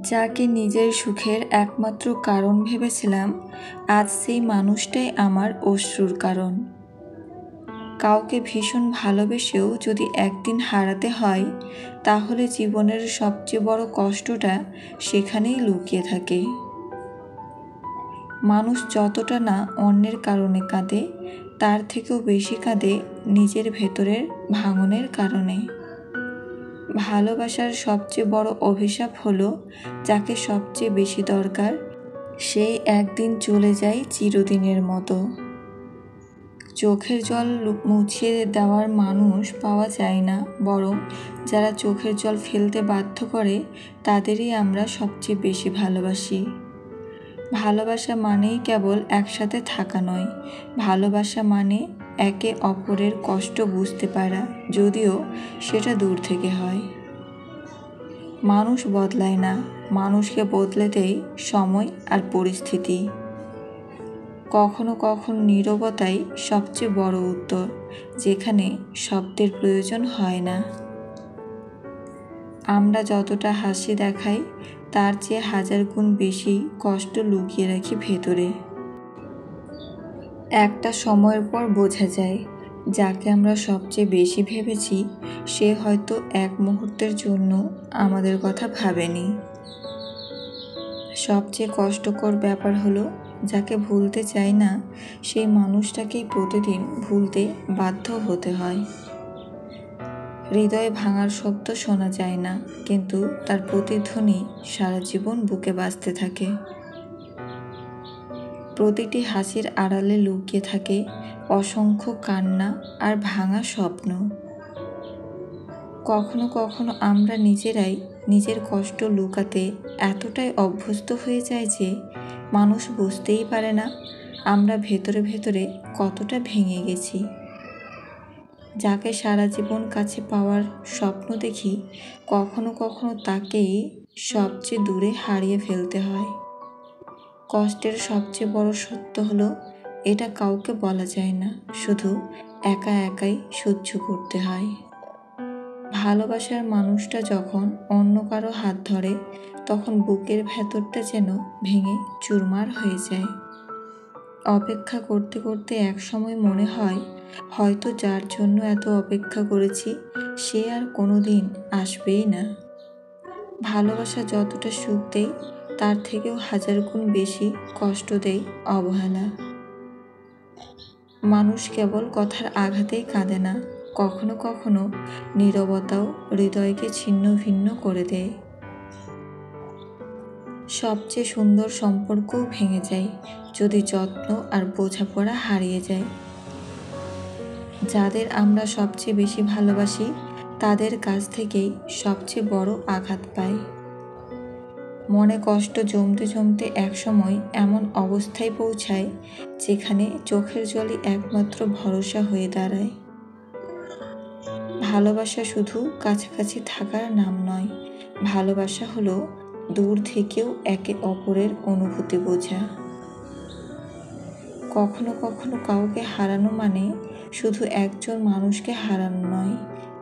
যাকে নিজের সুখের একমাত্র কারণ ভেবেছিলাম, আজ সেই মানুষটাই আমার অশ্রুর কারণ। কাউকে ভীষণ ভালোবেসেও যদি একদিন হারাতে হয়, তাহলে জীবনের সবচেয়ে বড় কষ্টটা সেখানেই লুকিয়ে থাকে। মানুষ যতটা না অন্যের কারণে কাঁদে, তার থেকেও বেশি কাঁদে নিজের ভেতরের ভাঙনের কারণে। ভালোবাসার সবচেয়ে বড় অভিশাপ হলো, যাকে সবচেয়ে বেশি দরকার সেই একদিন চলে যায় চিরদিনের মতো। চোখের জল মুছিয়ে দেওয়ার মানুষ পাওয়া যায় না, বরং যারা চোখের জল ফেলতে বাধ্য করে তাদেরই আমরা সবচেয়ে বেশি ভালোবাসি। ভালোবাসা মানেই কেবল একসাথে থাকা নয়, ভালোবাসা মানে একে অপরের কষ্ট বুঝতে পারা, যদিও সেটা দূর থেকে হয়। মানুষ বদলায় না, মানুষকে বদলে দেয় সময় আর পরিস্থিতি। কখনো কখনো নীরবতাই সবচেয়ে বড় উত্তর, যেখানে শব্দের প্রয়োজন হয় না। আমরা যতটা হাসি দেখাই, তার চেয়ে হাজার গুণ বেশি কষ্ট লুকিয়ে রাখি ভেতরে। একটা সময়ের পর বোঝা যায়, যাকে আমরা সবচেয়ে বেশি ভেবেছি সে হয়তো এক মুহূর্তের জন্য আমাদের কথা ভাবেনি। সবচেয়ে কষ্টকর ব্যাপার হলো, যাকে ভুলতে চাই না সেই মানুষটাকেই প্রতিদিন ভুলতে বাধ্য হতে হয়। হৃদয় ভাঙার শব্দ শোনা যায় না, কিন্তু তার প্রতিধ্বনি সারা জীবন বুকে বাজতে থাকে। প্রতিটি হাসির আড়ালে লুকিয়ে থাকে অসংখ্য কান্না আর ভাঙা স্বপ্ন। কখনো কখনো আমরা নিজেরাই নিজের কষ্ট লুকাতে এতটাই অভ্যস্ত হয়ে যাই যে মানুষ বুঝতেই পারে না আমরা ভেতরে ভেতরে কতটা ভেঙে গেছি। যাকে সারা জীবন কাছে পাওয়ার স্বপ্ন দেখি, কখনো কখনো তাকেই সবচেয়ে দূরে হারিয়ে ফেলতে হয়। কষ্টের সবচেয়ে বড় সত্য হলো, এটা কাউকে বলা যায় না, শুধু একা একাই সহ্য করতে হয়। ভালোবাসার মানুষটা যখন অন্য কারো হাত ধরে, তখন বুকের ভেতরটা যেন ভেঙে চুরমার হয়ে যায়। অপেক্ষা করতে করতে একসময় মনে হয়, হয়তো যার জন্য এত অপেক্ষা করেছি সে আর কোনোদিন আসবেই না। ভালোবাসা যতটা সুখ দেয়, তার থেকেও হাজার গুণ বেশি কষ্ট দেয় অবহেলা। মানুষ কেবল কথার আঘাতেই কাঁদে না, কখনো কখনো নীরবতাও হৃদয়কে ছিন্ন ভিন্ন করে দেয়। সবচেয়ে সুন্দর সম্পর্কও ভেঙে যায় যদি যত্ন আর বোঝাপড়া হারিয়ে যায়। যাদের আমরা সবচেয়ে বেশি ভালোবাসি, তাদের কাছ থেকেই সবচেয়ে বড় আঘাত পাই। মনে কষ্ট জমতে জমতে একসময় এমন অবস্থায় পৌঁছায়, যেখানে চোখের জলই একমাত্র ভরসা হয়ে দাঁড়ায়। ভালোবাসা শুধু কাছাকাছি থাকার নাম নয়, ভালোবাসা হলো দূর থেকেও একে অপরের অনুভূতি বোঝা। কখনো কখনো কাউকে হারানো মানে শুধু একজন মানুষকে হারানো নয়,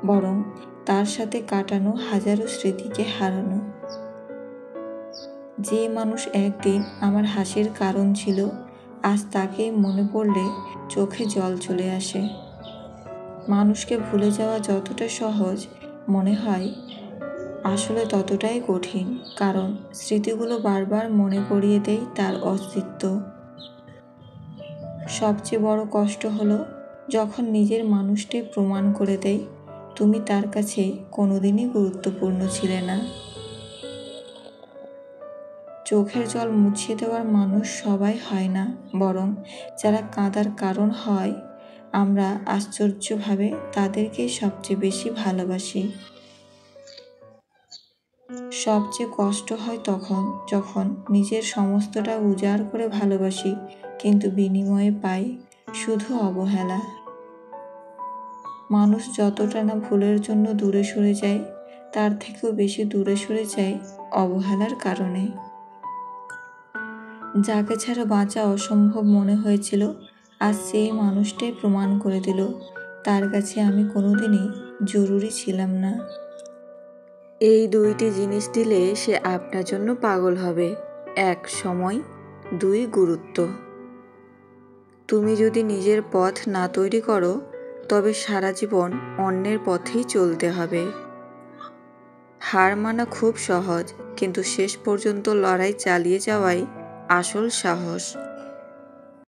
বরং তার সাথে কাটানো হাজারো স্মৃতিকে হারানো। যে মানুষ একদিন আমার হাসির কারণ ছিল, আজ তাকেই মনে পড়লে চোখে জল চলে আসে। মানুষকে ভুলে যাওয়া যতটা সহজ মনে হয়, আসলে ততটাই কঠিন, কারণ স্মৃতিগুলো বারবার মনে করিয়ে দেয় তার অস্তিত্ব। সবচেয়ে বড় কষ্ট হলো, যখন নিজের মানুষটি প্রমাণ করে দেয় তুমি তার কাছে কোনোদিনই গুরুত্বপূর্ণ ছিলে না। চোখের জল মুছিয়ে দেওয়ার মানুষ সবাই হয় না, বরং যারা কাঁদার কারণ হয়, আমরা আশ্চর্যভাবে তাদেরকেই সবচেয়ে বেশি ভালোবাসি। সবচেয়ে কষ্ট হয় তখন, যখন নিজের সমস্তটা উজাড় করে ভালোবাসি, কিন্তু বিনিময়ে পাই শুধু অবহেলা। মানুষ যতটা না ভুলের জন্য দূরে সরে যায়, তার থেকেও বেশি দূরে সরে যায় অবহেলার কারণে। যাকে ছাড়া বাঁচা অসম্ভব মনে হয়েছিল, আজ সেই মানুষটাই প্রমাণ করে দিল তার কাছে আমি কোনোদিনই জরুরি ছিলাম না। এই দুইটি জিনিস দিলে সে আপনার জন্য পাগল হবে। 1 সময়, 2 গুরুত্ব। তুমি যদি নিজের পথ না তৈরি করো তবে সারা জীবন অন্যের পথেই চলতে হবে। হার মানা খুব সহজ, কিন্তু শেষ পর্যন্ত লড়াই চালিয়ে যাওয়াই আসল সাহস।